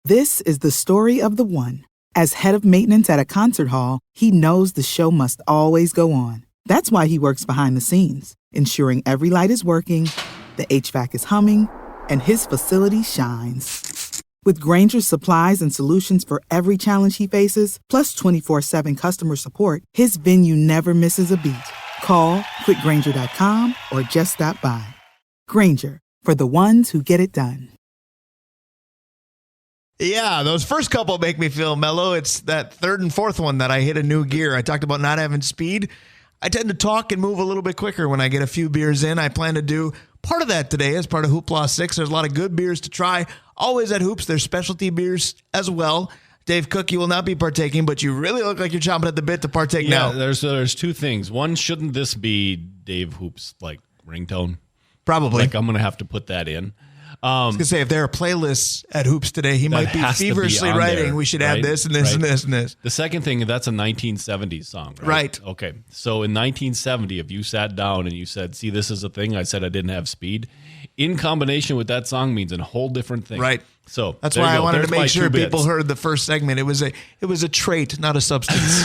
This is the story of the one. As head of maintenance at a concert hall, he knows the show must always go on. That's why he works behind the scenes, ensuring every light is working, the HVAC is humming, and his facility shines. With Grainger's supplies and solutions for every challenge he faces, plus 24/7 customer support, his venue never misses a beat. Call quickgrainger.com or just stop by. Grainger, for the ones who get it done. Yeah, those first couple make me feel mellow. It's that third and fourth one that I hit a new gear. I talked about not having speed. I tend to talk and move a little bit quicker when I get a few beers in. I plan to do part of that today as part of Hoopla 6. There's a lot of good beers to try. Always at Hoops, there's specialty beers as well. Dave Cook, you will not be partaking, but you really look like you're chomping at the bit to partake now. There's two things. One, shouldn't this be Dave Hoop's like ringtone? Probably. Like I'm going to have to put that in. I was going to say, if there are playlists at Hoops today, he might be feverishly writing, there, we should add this and this and this and this. The second thing, that's a 1970s song, right? Okay. So in 1970, if you sat down and you said, see, this is a thing, I said I didn't have speed, in combination with that song means a whole different thing. Right. So that's why I wanted to make sure people heard the first segment. It was a trait, not a substance.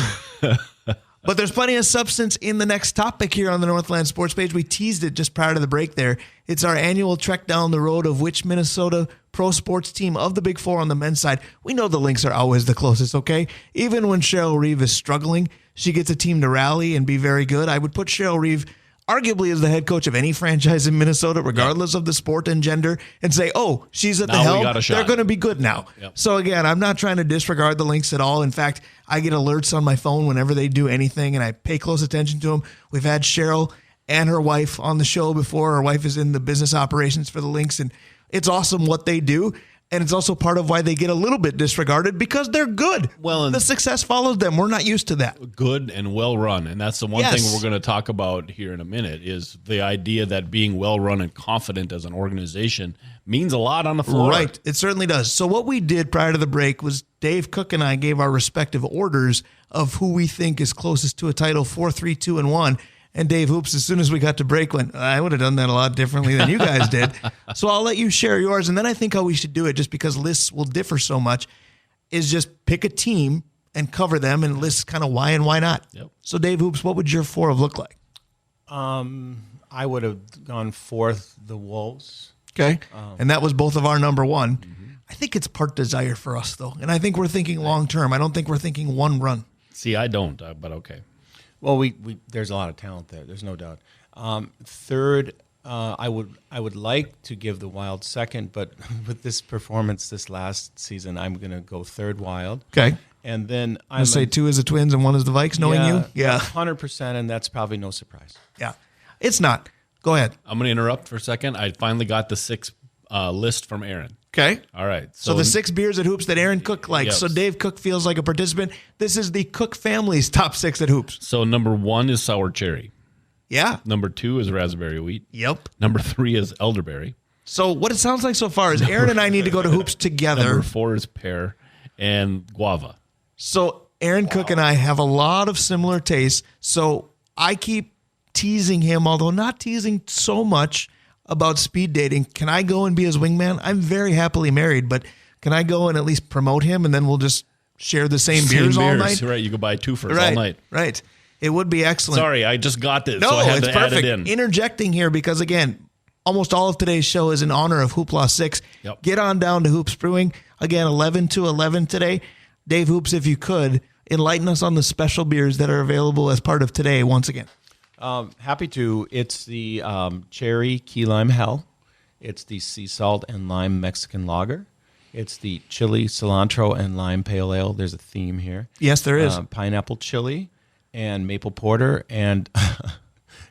But there's plenty of substance in the next topic here on the Northland Sports page. We teased it just prior to the break there. It's our annual trek down the road of which Minnesota pro sports team of the Big Four on the men's side. We know the Lynx are always the closest, okay? Even when Cheryl Reeve is struggling, she gets a team to rally and be very good. I would put Cheryl Reeve arguably as the head coach of any franchise in Minnesota, regardless of the sport and gender, and say, oh, she's at the helm. They're going to be good now. Yep. So again, I'm not trying to disregard the Lynx at all. In fact, I get alerts on my phone whenever they do anything, and I pay close attention to them. We've had Cheryl and her wife on the show before. Her wife is in the business operations for the Lynx, and it's awesome what they do. And it's also part of why they get a little bit disregarded because they're good. Well, the success follows them. We're not used to that. Good and well run. And that's the one thing we're going to talk about here in a minute is the idea that being well run and confident as an organization means a lot on the floor. Right. It certainly does. So what we did prior to the break was Dave Cook and I gave our respective orders of who we think is closest to a title, 4, 3, 2, and 1. And Dave Hoops, as soon as we got to break, went, I would have done that a lot differently than you guys did. So I'll let you share yours. And then I think how we should do it, just because lists will differ so much, is just pick a team and cover them and list kind of why and why not. Yep. So Dave Hoops, what would your 4 have looked like? I would have gone 4th, the Wolves. Okay. And that was both of our number 1. Mm-hmm. I think it's part desire for us, though. And I think we're thinking long term. I don't think we're thinking one run. See, I don't, but okay. Well, we there's a lot of talent there. There's no doubt. 3rd, I would like to give the Wild 2nd, but with this performance this last season, I'm going to go 3rd Wild. Okay. And then I'm say 2 is the Twins and 1 is the Vikes, knowing you. Yeah, 100%, and that's probably no surprise. Yeah, it's not. Go ahead. I'm going to interrupt for a second. I finally got the 6 list from Aaron. Okay. All right. So the 6 beers at Hoops that Aaron Cook likes. Yes. So Dave Cook feels like a participant. This is the Cook family's top 6 at Hoops. So number 1 is sour cherry. Yeah. Number 2 is raspberry wheat. Yep. Number 3 is elderberry. So what it sounds like so far is Aaron and I need to go to Hoops together. Number 4 is pear and guava. So Aaron Cook and I have a lot of similar tastes. So I keep teasing him, although not teasing so much, about speed dating. Can I go and be his wingman? I'm very happily married, but can I go and at least promote him, and then we'll just share the same beers all night? Right, you could buy 2 for all night. Right. It would be excellent. Sorry, I just got this, no, so I had it's to perfect. add it in. Interjecting here because, again, almost all of today's show is in honor of Hoopla 6. Yep. Get on down to Hoops Brewing. Again, 11 to 11 today. Dave Hoops, if you could, enlighten us on the special beers that are available as part of today once again. Happy to. It's the cherry key lime hell. It's the sea salt and lime Mexican lager. It's the chili, cilantro, and lime pale ale. There's a theme here. Yes, there is. Pineapple chili and maple porter. And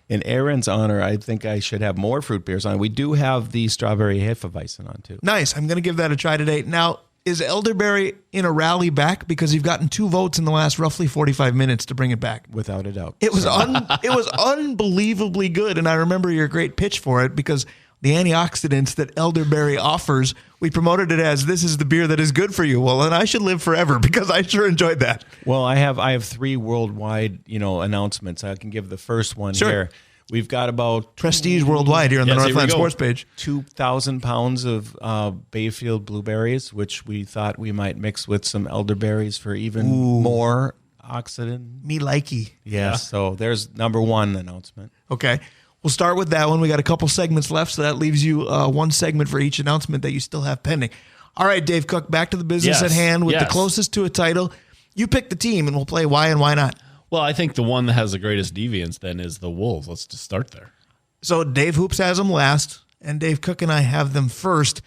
in Aaron's honor, I think I should have more fruit beers on. We do have the strawberry Hefeweizen on, too. Nice. I'm going to give that a try today. Now, is elderberry in a rally back? Because you've gotten 2 votes in the last roughly 45 minutes to bring it back. Without a doubt. It was it was unbelievably good, and I remember your great pitch for it because the antioxidants that elderberry offers, we promoted it as this is the beer that is good for you. Well, then I should live forever because I sure enjoyed that. Well, I have 3 worldwide, announcements. I can give the first one here. We've got about prestige worldwide here on the Northland Sports page. 2,000 pounds of Bayfield blueberries, which we thought we might mix with some elderberries for even more oxidant. Me likey. Yeah, so there's number one announcement. Okay. We'll start with that one. We got a couple segments left, so that leaves you one segment for each announcement that you still have pending. All right, Dave Cook, back to the business at hand with the closest to a title. You pick the team, and we'll play why and why not. Well, I think the one that has the greatest deviance then is the Wolves. Let's just start there. So Dave Hoops has them last, and Dave Cook and I have them first.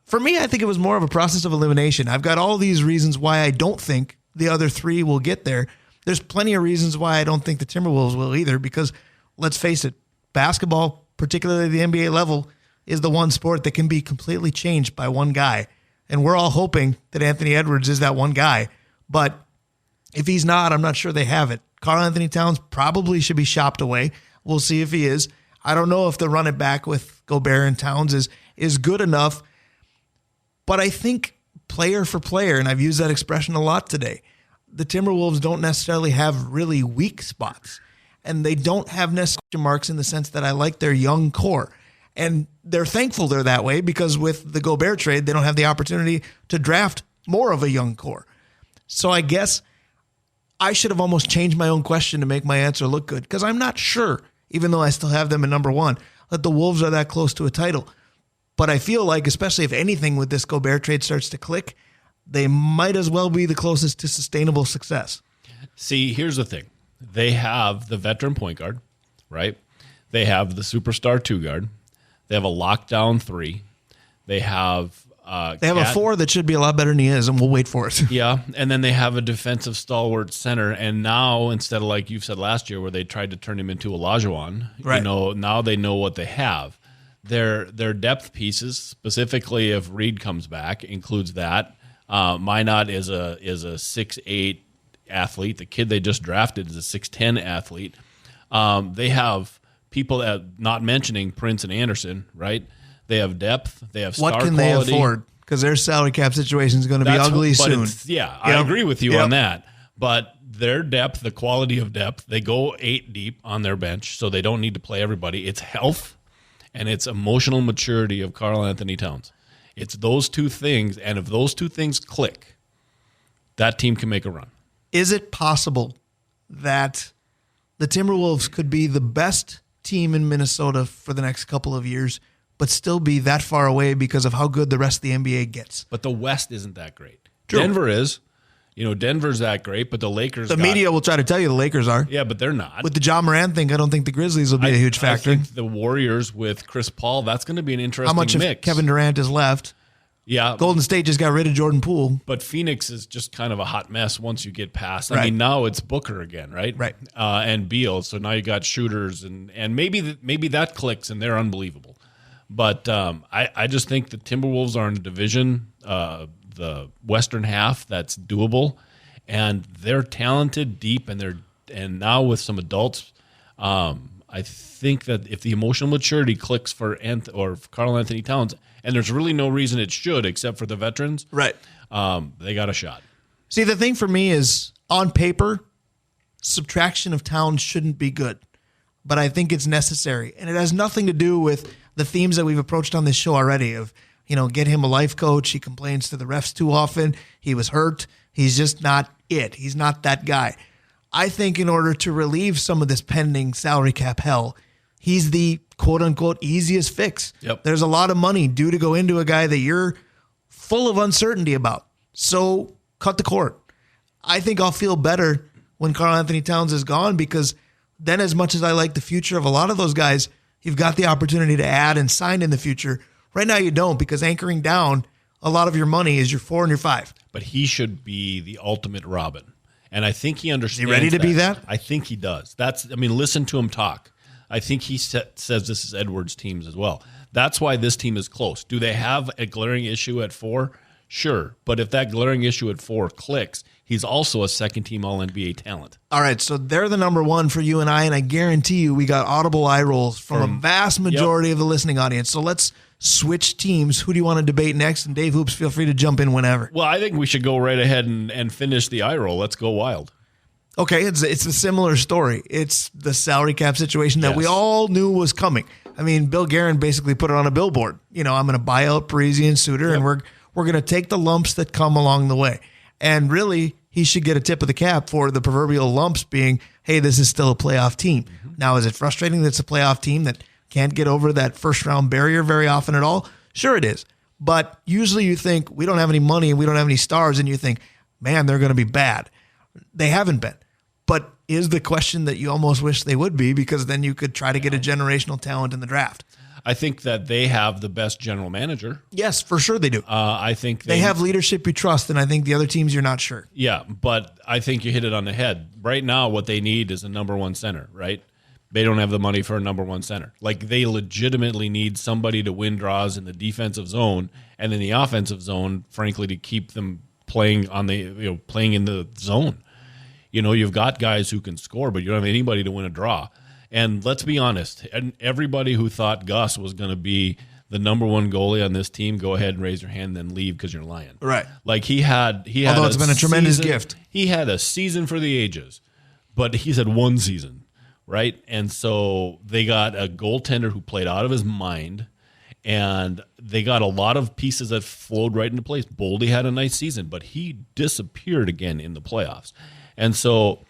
For me, I think it was more of a process of elimination. I've got all these reasons why I don't think the other three will get there. There's plenty of reasons why I don't think the Timberwolves will either, because let's face it, basketball, particularly the NBA level, is the one sport that can be completely changed by one guy. And we're all hoping that Anthony Edwards is that one guy. But if he's not, I'm not sure they have it. Karl Anthony Towns probably should be shopped away. We'll see if he is. I don't know if the run it back with Gobert and Towns is good enough. But I think player for player, and I've used that expression a lot today, the Timberwolves don't necessarily have really weak spots. And they don't have necessary marks in the sense that I like their young core. And they're thankful they're that way because with the Gobert trade, they don't have the opportunity to draft more of a young core. So I guess I should have almost changed my own question to make my answer look good because I'm not sure, even though I still have them at number one, that the Wolves are that close to a title. But I feel like, especially if anything with this Gobert trade starts to click, they might as well be the closest to sustainable success. See, here's the thing. They have the veteran point guard, right? They have the superstar two guard. They have a lockdown three. They have a four that should be a lot better than he is, and we'll wait for it. Yeah, and then they have a defensive stalwart center. And now, instead of like you've said last year, where they tried to turn him into Olajuwon, right. Now they know what they have. Their depth pieces, specifically if Reed comes back, includes that. Minot is a 6'8" athlete. The kid they just drafted is a 6'10" athlete. They have people that, not mentioning Prince and Anderson, right? They have depth. They have star quality. What can they afford? Because their salary cap situation is going to be ugly soon. I agree with you on that. But their depth, the quality of depth, they go 8 deep on their bench, so they don't need to play everybody. It's health and it's emotional maturity of Karl Anthony Towns. It's those two things, and if those two things click, that team can make a run. Is it possible that the Timberwolves could be the best team in Minnesota for the next couple of years, but still be that far away because of how good the rest of the NBA gets? But the West isn't that great. True. Denver is. Denver's that great, but the Lakers... The media will try to tell you the Lakers are. Yeah, but they're not. With the Ja Morant thing, I don't think the Grizzlies will be a huge factor. I think the Warriors with Chris Paul, that's going to be an interesting mix. How much of Kevin Durant is left? Yeah. Golden State just got rid of Jordan Poole. But Phoenix is just kind of a hot mess once you get past. I Right. mean, now it's Booker again, right? Right. And Beal. So now you got shooters, and maybe that clicks, and they're unbelievable. But I just think the Timberwolves are in a division, the western half, that's doable. And they're talented, deep, and now with some adults, I think that if the emotional maturity clicks for Karl Anthony Towns, and there's really no reason it should except for the veterans, right? They got a shot. See, the thing for me is, on paper, subtraction of Towns shouldn't be good, but I think it's necessary, and it has nothing to do with the themes that we've approached on this show already. Of get him a life coach. He complains to the refs too often. He was hurt. He's just not it. He's not that guy. I think in order to relieve some of this pending salary cap hell, he's the quote-unquote easiest fix. Yep. There's a lot of money due to go into a guy that you're full of uncertainty about. So cut the cord. I think I'll feel better when Karl Anthony Towns is gone, because then, as much as I like the future of a lot of those guys, you've got the opportunity to add and sign in the future. Right now you don't, because anchoring down a lot of your money is your 4 and your 5. But he should be the ultimate Robin. And I think he understands. Is he ready to be that? I think he does. Listen to him talk. I think he says this is Edwards' teams as well. That's why this team is close. Do they have a glaring issue at 4? Sure. But if that glaring issue at 4 clicks, he's also a second-team All-NBA talent. All right, so they're the number one for you and I guarantee you we got audible eye rolls from a vast majority of the listening audience. So let's switch teams. Who do you want to debate next? And Dave Hoops, feel free to jump in whenever. Well, I think we should go right ahead and finish the eye roll. Let's go Wild. Okay, it's a similar story. It's the salary cap situation that we Yes. all knew was coming. I mean, Bill Guerin basically put it on a billboard. I'm going to buy out Parisi and Suter, and we're going to take the lumps that come along the way. And really, he should get a tip of the cap for the proverbial lumps being, hey, this is still a playoff team. Now, is it frustrating that it's a playoff team that can't get over that first-round barrier very often at all? Sure it is. But usually you think, we don't have any money and we don't have any stars, and you think, man, they're going to be bad. They haven't been. But is the question that you almost wish they would be, because then you could try to get a generational talent in the draft. I think that they have the best general manager. Yes, for sure they do. I think They have leadership you trust, and I think the other teams you're not sure. Yeah, but I think you hit it on the head. Right now, what they need is a number one center, right? They don't have the money for a number one center. Like, they legitimately need somebody to win draws in the defensive zone, and in the offensive zone, frankly, to keep them playing playing in the zone. You've got guys who can score, but you don't have anybody to win a draw. And let's be honest, and everybody who thought Gus was going to be the number one goalie on this team, go ahead and raise your hand, then leave because you're lying. Right. Like, he had. Although it's been a tremendous gift. He had a season for the ages, but he's had one season, right? And so they got a goaltender who played out of his mind, and they got a lot of pieces that flowed right into place. Boldy had a nice season, but he disappeared again in the playoffs. And so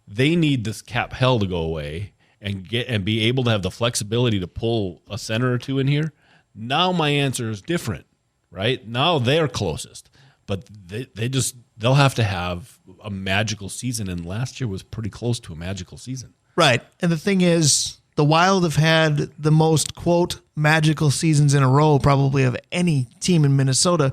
they need this cap hell to go away and be able to have the flexibility to pull a center or two in here. Now my answer is different, right? Now they're closest, but they'll have to have a magical season, and last year was pretty close to a magical season. Right. And the thing is, the Wild have had the most, quote, magical seasons in a row probably of any team in Minnesota.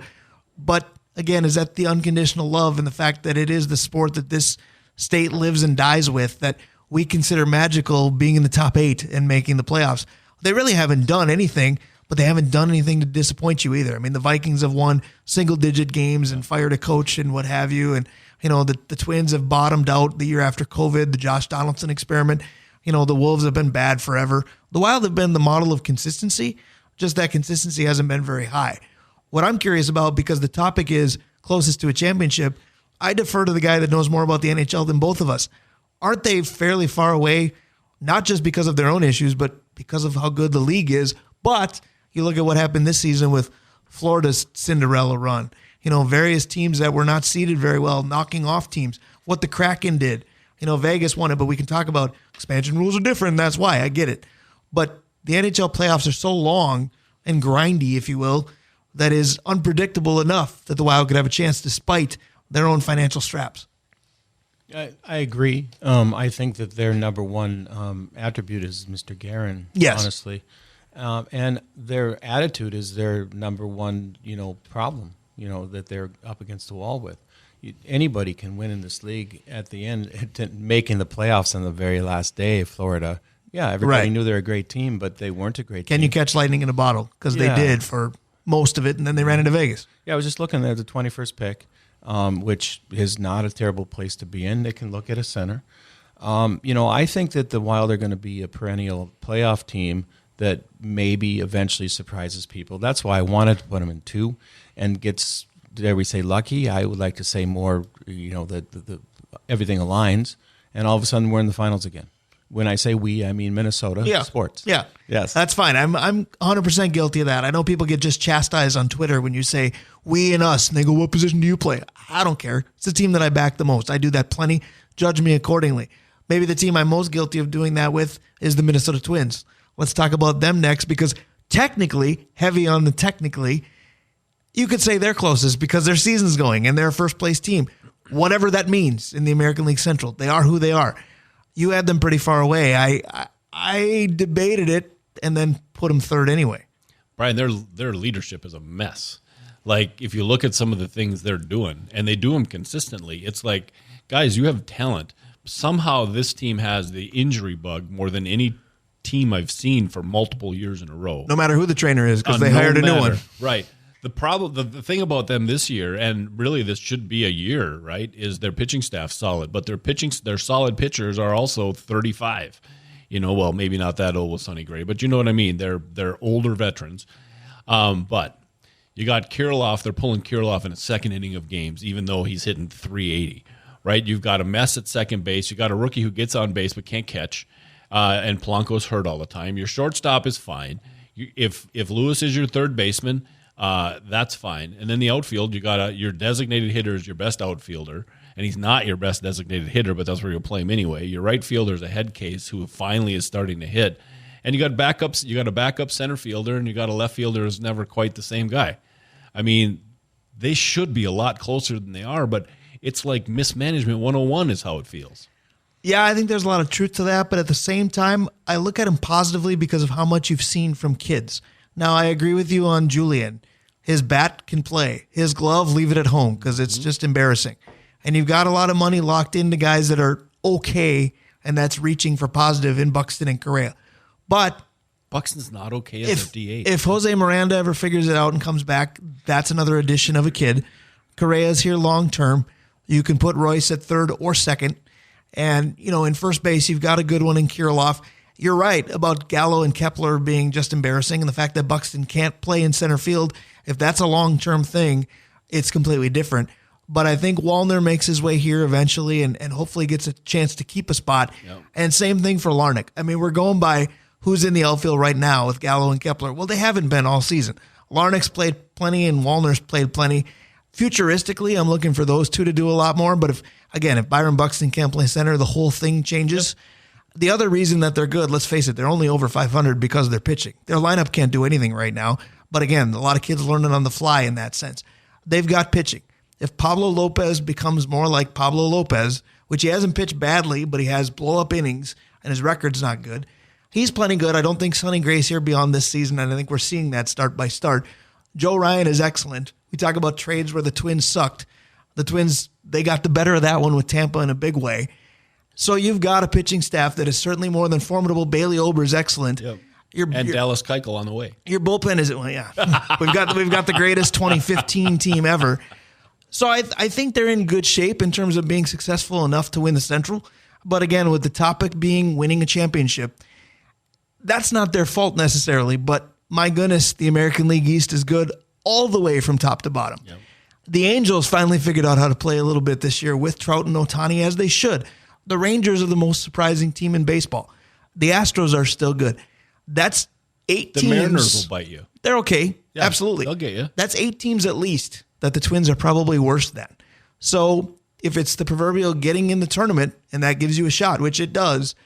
But again, is that the unconditional love and the fact that it is the sport that this state lives and dies with, that we consider magical being in the top 8 and making the playoffs? They really haven't done anything, but they haven't done anything to disappoint you either. I mean, the Vikings have won single-digit games and fired a coach and what have you. And, the Twins have bottomed out the year after COVID, the Josh Donaldson experiment. The Wolves have been bad forever. The Wild have been the model of consistency, just that consistency hasn't been very high. What I'm curious about, because the topic is closest to a championship, I defer to the guy that knows more about the NHL than both of us. Aren't they fairly far away, not just because of their own issues, but because of how good the league is? But you look at what happened this season with Florida's Cinderella run. Various teams that were not seeded very well, knocking off teams. What the Kraken did. Vegas won it, but we can talk about expansion rules are different. That's why I get it. But the NHL playoffs are so long and grindy, if you will, that is unpredictable enough that the Wild could have a chance despite their own financial straps. I agree. I think that their number one attribute is Mr. Guerin, Yes. honestly. And their attitude is their number one, problem, that they're up against the wall with. Anybody can win in this league at the end, making the playoffs on the very last day of Florida. Yeah, everybody knew they're a great team, but they weren't a great team. Can you catch lightning in a bottle? Because they did for most of it, and then they ran into Vegas. Yeah, I was just looking at the 21st pick, which is not a terrible place to be in. They can look at a center. I think that the Wild are going to be a perennial playoff team that maybe eventually surprises people. That's why I wanted to put them in 2 and gets, dare we say, lucky. I would like to say more, that everything aligns, and all of a sudden we're in the finals again. When I say we, I mean Minnesota sports. Yeah. Yes. That's fine. I'm 100% guilty of that. I know people get just chastised on Twitter when you say we and us, and they go, what position do you play? I don't care. It's the team that I back the most. I do that plenty. Judge me accordingly. Maybe the team I'm most guilty of doing that with is the Minnesota Twins. Let's talk about them next, because technically, heavy on the technically, you could say they're closest because their season's going and they're a first-place team. Whatever that means in the American League Central. They are who they are. You had them pretty far away. I debated it and then put them third anyway. Brian, their leadership is a mess. Like, if you look at some of the things they're doing, and they do them consistently, it's like, guys, you have talent. Somehow this team has the injury bug more than any team I've seen for multiple years in a row. No matter who the trainer is, because they hired a new one. Right. The problem, the thing about them this year, and really this should be a year, right, is their pitching staff solid, but their solid pitchers are also 35. Well, maybe not that old with Sonny Gray, but you know what I mean. They're older veterans. But you got Kirilloff. They're pulling Kirilloff in a second inning of games, even though he's hitting 380, right? You've got a mess at second base. You got a rookie who gets on base but can't catch, and Polanco's hurt all the time. Your shortstop is fine. If Lewis is your third baseman, that's fine. And then the outfield, you got your designated hitter is your best outfielder, and he's not your best designated hitter, but that's where you'll play him anyway. Your right fielder is a head case who finally is starting to hit. And you got backups. You got a backup center fielder, and you got a left fielder who's never quite the same guy. I mean, they should be a lot closer than they are, but it's like mismanagement 101 is how it feels. Yeah, I think there's a lot of truth to that, but at the same time, I look at him positively because of how much you've seen from kids. Now, I agree with you on Julian. His bat can play. His glove, leave it at home because it's just embarrassing. And you've got a lot of money locked into guys that are okay, and that's reaching for positive in Buxton and Correa. But Buxton's not okay as a DH. If Jose Miranda ever figures it out and comes back, that's another addition of a kid. Correa's here long term. You can put Royce at third or second. And, in first base, you've got a good one in Kirilloff. You're right about Gallo and Kepler being just embarrassing, and the fact that Buxton can't play in center field. If that's a long-term thing, it's completely different. But I think Wallner makes his way here eventually and hopefully gets a chance to keep a spot. Yep. And same thing for Larnach. I mean, we're going by who's in the outfield right now with Gallo and Kepler. Well, they haven't been all season. Larnach's played plenty and Wallner's played plenty. Futuristically, I'm looking for those two to do a lot more. But if Byron Buxton can't play center, the whole thing changes. Yep. The other reason that they're good, let's face it, they're only over 500 because of their pitching. Their lineup can't do anything right now. But again, a lot of kids learning on the fly in that sense. They've got pitching. If Pablo Lopez becomes more like Pablo Lopez, which he hasn't pitched badly, but he has blow-up innings, and his record's not good, he's plenty good. I don't think Sonny Gray's here beyond this season, and I think we're seeing that start by start. Joe Ryan is excellent. We talk about trades where the Twins sucked. The Twins, they got the better of that one with Tampa in a big way. So you've got a pitching staff that is certainly more than formidable. Bailey Ober's excellent. Yep. Dallas Keuchel on the way. Your bullpen is, we've got the greatest 2015 team ever. So I think they're in good shape in terms of being successful enough to win the Central. But again, with the topic being winning a championship, that's not their fault necessarily. But my goodness, the American League East is good all the way from top to bottom. Yep. The Angels finally figured out how to play a little bit this year with Trout and Ohtani, as they should. The Rangers are the most surprising team in baseball. The Astros are still good. That's 8 teams. The Mariners will bite you. They're okay. Yeah, absolutely. They'll get you. That's 8 teams at least that the Twins are probably worse than. So if it's the proverbial getting in the tournament and that gives you a shot, which it does,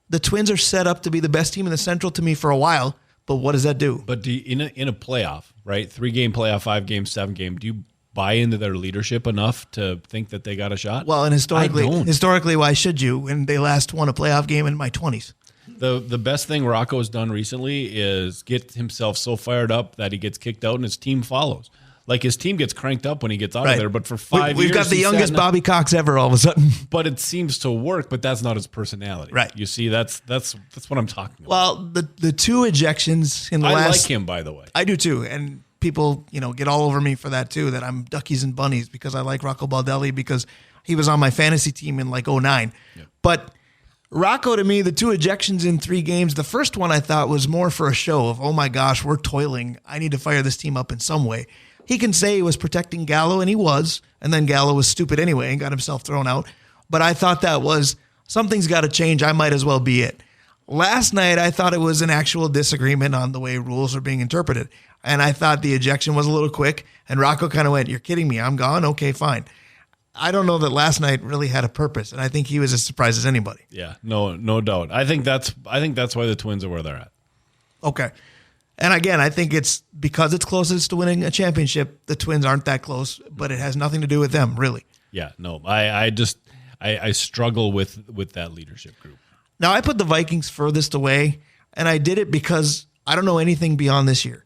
the Twins are set up to be the best team in the Central to me for a while. But what does that do? But in a playoff, right? 3-game playoff, 5-game, 7-game, do you buy into their leadership enough to think that they got a shot? Well, and historically, why should you when they last won a playoff game in my 20s? The best thing Rocco's done recently is get himself so fired up that he gets kicked out and his team follows. Like his team gets cranked up when he gets out of there, but for 5 years... We've got the youngest Bobby Cox ever all of a sudden. But it seems to work, but that's not his personality. Right. You see, that's what I'm talking about. Well, the 2 ejections in the last... I like him, by the way. I do too, and people get all over me for that too, that I'm duckies and bunnies because I like Rocco Baldelli because he was on my fantasy team in like 2009. Yeah. But Rocco, to me, the 2 ejections in 3 games, the first one I thought was more for a show of, oh my gosh, we're toiling. I need to fire this team up in some way. He can say he was protecting Gallo, and he was, and then Gallo was stupid anyway and got himself thrown out. But I thought that was, something's got to change. I might as well be it. Last night, I thought it was an actual disagreement on the way rules are being interpreted. And I thought the ejection was a little quick, and Rocco kind of went, you're kidding me, I'm gone? Okay, fine. I don't know that last night really had a purpose, and I think he was as surprised as anybody. Yeah, no doubt. I think that's why the Twins are where they're at. Okay. And again, I think it's because it's closest to winning a championship. The Twins aren't that close, but it has nothing to do with them, really. Yeah, no, I struggle with that leadership group. Now, I put the Vikings furthest away, and I did it because I don't know anything beyond this year.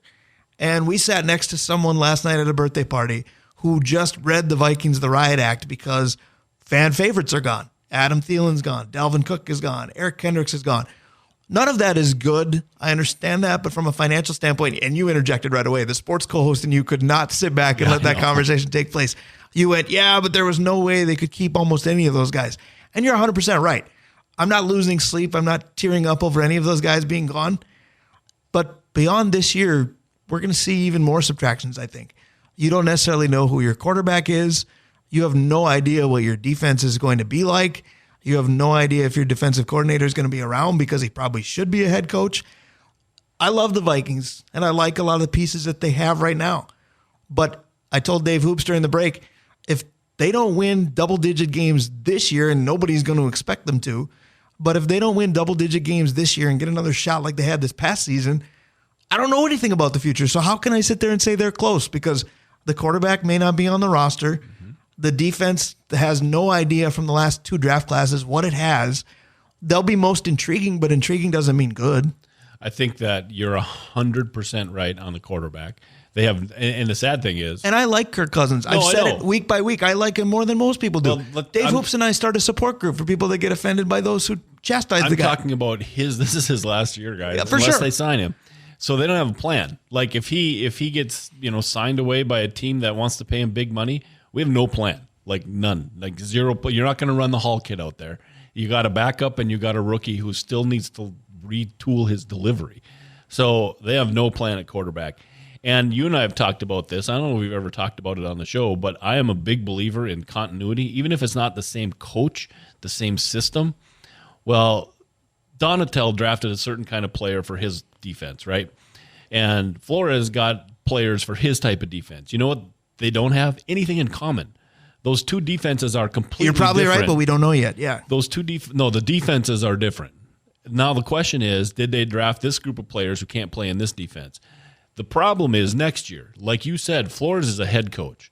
And we sat next to someone last night at a birthday party who just read the Vikings the Riot Act because fan favorites are gone. Adam Thielen's gone. Dalvin Cook is gone. Eric Kendricks is gone. None of that is good. I understand that, but from a financial standpoint, and you interjected right away, the sports co-host and you could not sit back and let that conversation take place. You went, yeah, but there was no way they could keep almost any of those guys. And you're 100% right. I'm not losing sleep. I'm not tearing up over any of those guys being gone. But beyond this year, we're going to see even more subtractions, I think. You don't necessarily know who your quarterback is. You have no idea what your defense is going to be like. You have no idea if your defensive coordinator is going to be around because he probably should be a head coach. I love the Vikings, and I like a lot of the pieces that they have right now. But I told Dave Hoops during the break, if they don't win double-digit games this year, and nobody's going to expect them to, but if they don't win double-digit games this year and get another shot like they had this past season, I don't know anything about the future. So how can I sit there and say they're close? Because the quarterback may not be on the roster. Mm-hmm. The defense has no idea from the last 2 draft classes what it has. They'll be most intriguing, but intriguing doesn't mean good. I think that you're 100% right on the quarterback. They have, and the sad thing is, and I like Kirk Cousins. I've said it week by week. I like him more than most people do. Well, Dave Hoops and I start a support group for people that get offended by those who chastise the guy. I'm talking about this is his last year, guys. Yeah, for unless sure. they sign him. So they don't have a plan. Like if he gets, signed away by a team that wants to pay him big money, we have no plan. Like none. Like zero. You're not going to run the Hall kid out there. You got a backup and you got a rookie who still needs to retool his delivery. So they have no plan at quarterback. And you and I have talked about this. I don't know if we've ever talked about it on the show, but I am a big believer in continuity, even if it's not the same coach, the same system. Well, Donatel drafted a certain kind of player for his defense, right? And Flores got players for his type of defense. You know what? They don't have anything in common. Those 2 defenses are completely different. You're probably right, but we don't know yet. Yeah. Those 2 the defenses are different. Now the question is, did they draft this group of players who can't play in this defense? The problem is next year, like you said, Flores is a head coach.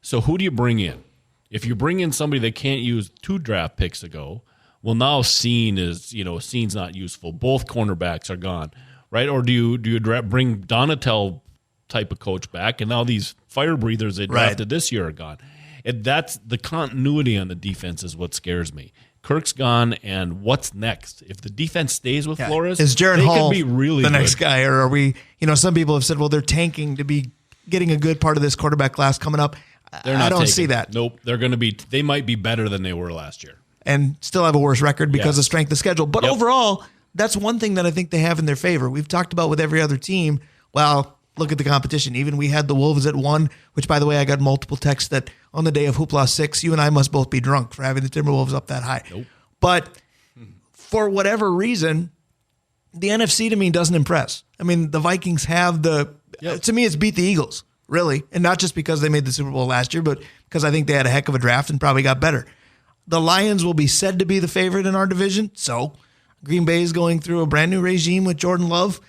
So who do you bring in? If you bring in somebody that can't use 2 draft picks ago, well, now Seen's not useful. Both cornerbacks are gone, right? Or do you bring Donatel type of coach back, and now these fire breathers they drafted this year are gone? That's the continuity on the defense is what scares me. Kirk's gone, and what's next? If the defense stays with Flores, is Jaron Hall could be really the good. next guy, or are we? Some people have said, well, they're tanking to be getting a good part of this quarterback class coming up. I don't see that. Nope, they're going to be. They might be better than they were last year, and still have a worse record because of strength of schedule. But overall, that's one thing that I think they have in their favor. We've talked about with every other team. Well, look at the competition. Even we had the Wolves at 1, which, by the way, I got multiple texts that on the day of Hoopla 6, you and I must both be drunk for having the Timberwolves up that high. Nope. But for whatever reason, the NFC to me doesn't impress. I mean, the Vikings have to me, it's beat the Eagles, really. And not just because they made the Super Bowl last year, but because I think they had a heck of a draft and probably got better. The Lions will be said to be the favorite in our division. So Green Bay is going through a brand new regime with Jordan Love.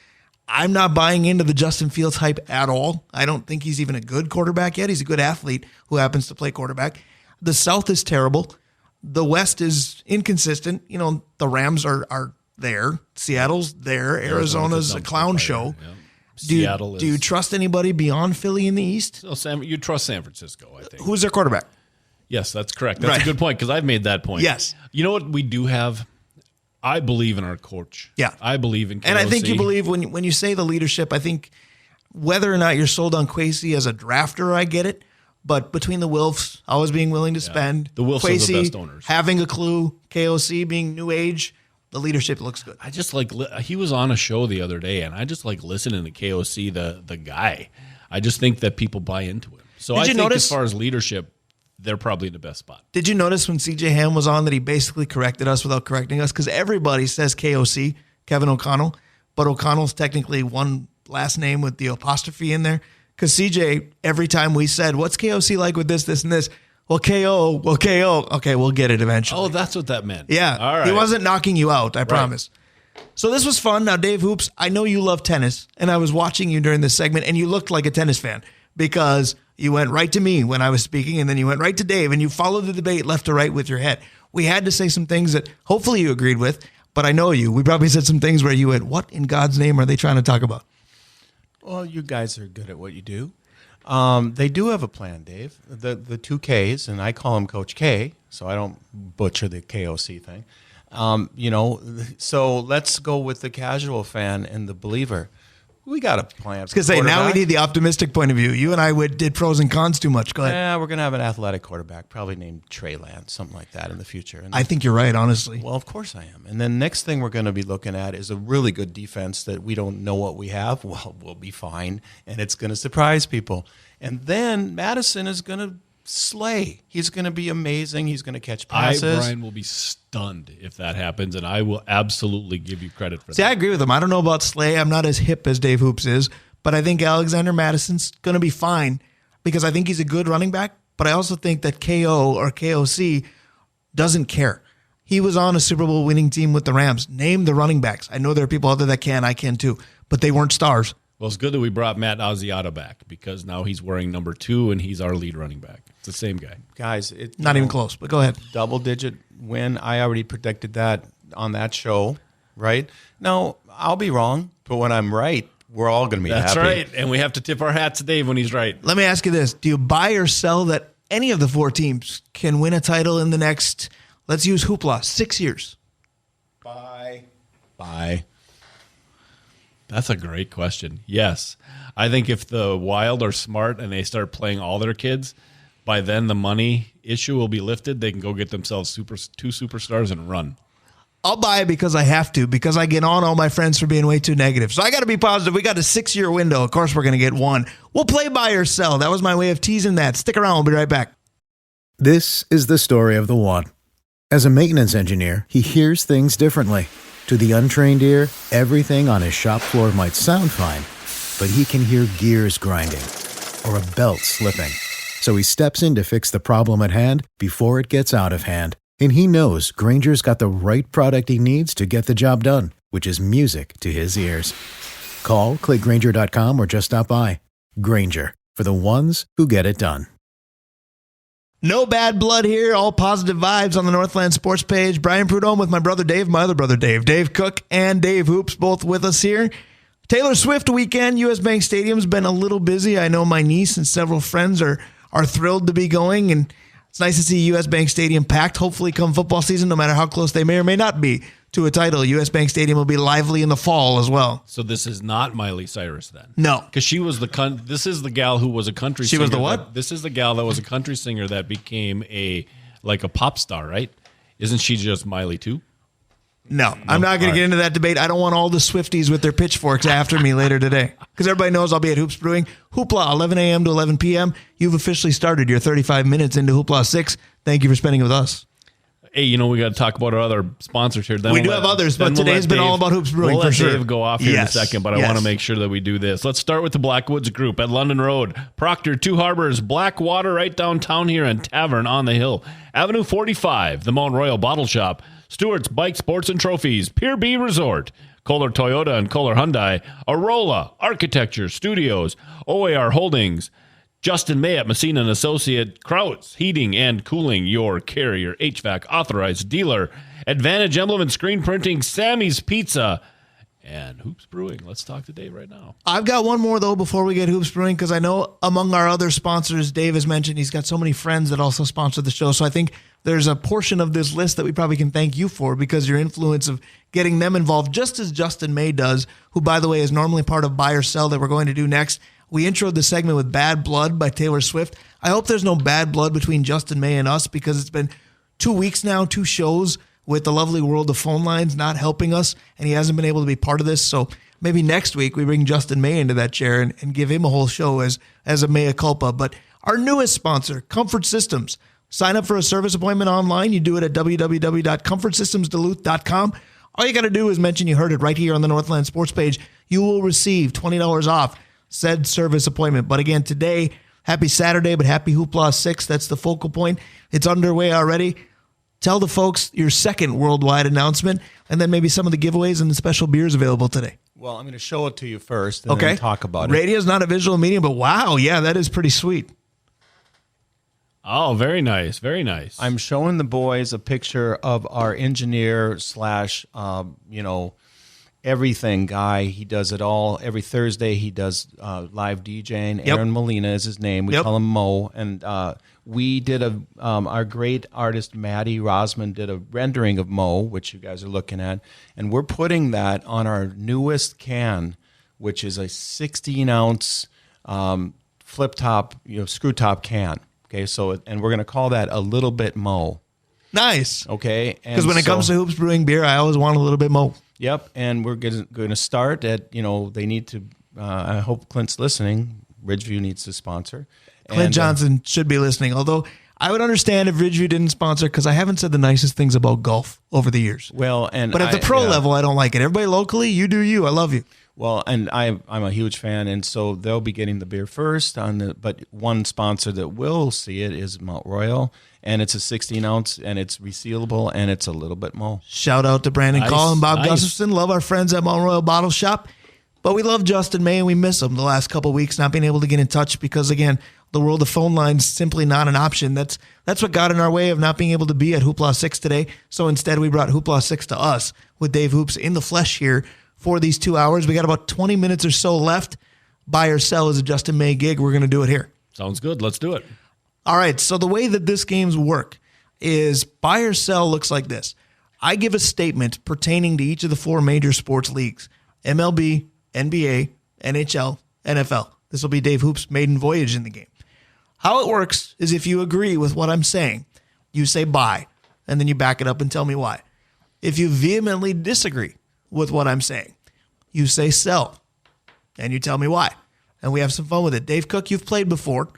I'm not buying into the Justin Fields hype at all. I don't think he's even a good quarterback yet. He's a good athlete who happens to play quarterback. The South is terrible. The West is inconsistent. The Rams are there. Seattle's there. Arizona's a clown show. Yeah. Do you trust anybody beyond Philly in the East? You trust San Francisco, I think. Who's their quarterback? Yes, that's correct. That's a good point because I've made that point. Yes. You know what we do have? I believe in our coach. Yeah. I believe in KOC. And I think you believe when you say the leadership, I think whether or not you're sold on Kwesi as a drafter, I get it. But between the Wilfs always being willing to spend, the Wilfs are the best owners. Having a clue, KOC being new age, the leadership looks good. I just he was on a show the other day, and I just like listening to KOC, the guy. I just think that people buy into him. So I think as far as leadership, they're probably in the best spot. Did you notice when CJ Ham was on that he basically corrected us without correcting us? Because everybody says KOC, Kevin O'Connell, but O'Connell's technically one last name with the apostrophe in there. Because CJ, every time we said, what's KOC like with this, this, and this? Well, KO. Okay, we'll get it eventually. Oh, that's what that meant. Yeah. All right. He wasn't knocking you out, I promise. So this was fun. Now, Dave Hoops, I know you love tennis, and I was watching you during this segment, and you looked like a tennis fan because you went right to me when I was speaking, and then you went right to Dave, and you followed the debate left to right with your head. We had to say some things that hopefully you agreed with, but I know you. We probably said some things where you went, what in God's name are they trying to talk about? Well, you guys are good at what you do. They do have a plan, Dave. The 2 Ks, and I call him Coach K, so I don't butcher the KOC thing. So let's go with the casual fan and the believer. We got a plan. I was going to say, now we need the optimistic point of view. You and I did pros and cons too much. Go ahead. Yeah, we're going to have an athletic quarterback, probably named Trey Lance, something like that in the future. And I think you're right, honestly. Well, of course I am. And then next thing we're going to be looking at is a really good defense that we don't know what we have. Well, we'll be fine, and it's going to surprise people. And then Madison is going to slay. He's going to be amazing. He's going to catch passes. Brian will be stunned if that happens, and I will absolutely give you credit for See, that. I agree with him. I don't know about Slay. I'm not as hip as Dave Hoops is, but I think Alexander Madison's going to be fine because I think he's a good running back, but I also think that KO or KOC doesn't care. He was on a Super Bowl winning team with the Rams. Name the running backs. I know there are people out there that can. I can too, but they weren't stars. Well, it's good that we brought Matt Asiata back because now he's wearing number 2 and he's our lead running back. It's the same guy. Guys, Not even close, but go ahead. Double-digit win. I already predicted that on that show, right? Now, I'll be wrong, but when I'm right, we're all going to be That's happy. right, and we have to tip our hats to Dave when he's right. Let me ask you this. Do you buy or sell that any of the 4 teams can win a title in the next, let's use Hoopla, 6 years? Bye. That's a great question. Yes. I think if the Wild are smart and they start playing all their kids, by then the money issue will be lifted. They can go get themselves 2 superstars and run. I'll buy it because I have to, because I get on all my friends for being way too negative. So I got to be positive. We got a 6-year window. Of course, we're going to get one. We'll play buy or sell. That was my way of teasing that. Stick around. We'll be right back. This is the story of the one. As a maintenance engineer, he hears things differently. To the untrained ear, everything on his shop floor might sound fine, but he can hear gears grinding or a belt slipping. So he steps in to fix the problem at hand before it gets out of hand. And he knows Grainger's got the right product he needs to get the job done, which is music to his ears. Call, click Grainger.com, or just stop by. Grainger, for the ones who get it done. No bad blood here. All positive vibes on the Northland Sports page. Brian Prudhomme with my brother Dave, my other brother Dave. Dave Cook and Dave Hoops both with us here. Taylor Swift weekend. U.S. Bank Stadium's been a little busy. I know my niece and several friends are thrilled to be going, and it's nice to see U.S. Bank Stadium packed. Hopefully come football season, no matter how close they may or may not be to a title, U.S. Bank Stadium will be lively in the fall as well. So this is not Miley Cyrus then? No. Because she was this is the gal who was a country singer. She was the what? This is the gal that was a country singer that became a pop star, right? Isn't she just Miley too? No, I'm not going to get into that debate. I don't want all the Swifties with their pitchforks after me later today. Because everybody knows I'll be at Hoops Brewing. Hoopla, 11 a.m. to 11 p.m. You've officially started your 35 minutes into Hoopla 6. Thank you for spending it with us. Hey, we got to talk about our other sponsors here. Then we do have others, but today's been all about Hoops Brewing we'll for let sure. Dave go off here in a second, but I want to make sure that we do this. Let's start with the Blackwoods Group at London Road, Proctor, Two Harbors, Blackwater, right downtown here, and Tavern on the Hill, Avenue 45, the Mount Royal Bottle Shop, Stewart's Bike Sports and Trophies, Pier B Resort, Kohler Toyota and Kohler Hyundai, Arola Architecture Studios, OAR Holdings, Justin May at Messina & Associate, Krautz Heating and Cooling, your Carrier HVAC authorized dealer, Advantage Emblem and Screen Printing, Sammy's Pizza, and Hoops Brewing. Let's talk to Dave right now. I've got one more, though, before we get Hoops Brewing, because I know among our other sponsors, Dave has mentioned he's got so many friends that also sponsor the show. So I think there's a portion of this list that we probably can thank you for because your influence of getting them involved, just as Justin May does, who, by the way, is normally part of Buy or Sell that we're going to do next. We introed the segment with Bad Blood by Taylor Swift. I hope there's no bad blood between Justin May and us because it's been 2 weeks now, 2 shows with the lovely world of phone lines not helping us, and he hasn't been able to be part of this. So maybe next week we bring Justin May into that chair and give him a whole show as a mea culpa. But our newest sponsor, Comfort Systems. Sign up for a service appointment online. You do it at www.comfortsystemsduluth.com. All you got to do is mention you heard it right here on the Northland Sports page. You will receive $20 off said service appointment. But again, today, happy Saturday, but happy Hoopla 6. That's the focal point. It's underway already. Tell the folks your second worldwide announcement, and then maybe some of the giveaways and the special beers available today. Well, I'm going to show it to you first and then talk about it. Radio is not a visual medium, but wow, yeah, that is pretty sweet. Oh, very nice. Very nice. I'm showing the boys a picture of our engineer slash, everything guy. He does it all. Every Thursday he does live DJing. Yep. Aaron Molina is his name. We call him Mo. And we did our great artist Maddie Rosman did a rendering of Mo, which you guys are looking at. And we're putting that on our newest can, which is a 16-ounce flip top, screw top can. Okay, and we're going to call that a little bit Mo. Nice. Okay. Because when it comes to Hoops Brewing beer, I always want a little bit Mo. Yep, and we're going to start at, they need to, I hope Clint's listening, Ridgeview needs to sponsor. Clint Johnson should be listening. Although I would understand if Ridgeview didn't sponsor, because I haven't said the nicest things about golf over the years. Well, but at the pro level, I don't like it. Everybody locally, you do you. I love you. Well, and I'm a huge fan, and so they'll be getting the beer first. But one sponsor that will see it is Mount Royal, and it's a 16-ounce, and it's resealable, and it's a little bit more. Shout out to Brandon Call and Bob Gustafson. Love our friends at Mount Royal Bottle Shop. But we love Justin May, and we miss him the last couple of weeks, not being able to get in touch because, again, the world of phone lines simply not an option. That's what got in our way of not being able to be at Hoopla 6 today. So instead, we brought Hoopla 6 to us with Dave Hoops in the flesh here for these 2 hours. We got about 20 minutes or so left. Buy or sell is a Justin May gig. We're going to do it here. Sounds good. Let's do it. All right. So the way that this game's work is buy or sell looks like this. I give a statement pertaining to each of the 4 major sports leagues: MLB, NBA, NHL, NFL. This will be Dave Hoops' maiden voyage in the game. How it works is if you agree with what I'm saying, you say buy, and then you back it up and tell me why. If you vehemently disagree with what I'm saying, you say sell, and you tell me why. And we have some fun with it. Dave Cook, you've played before,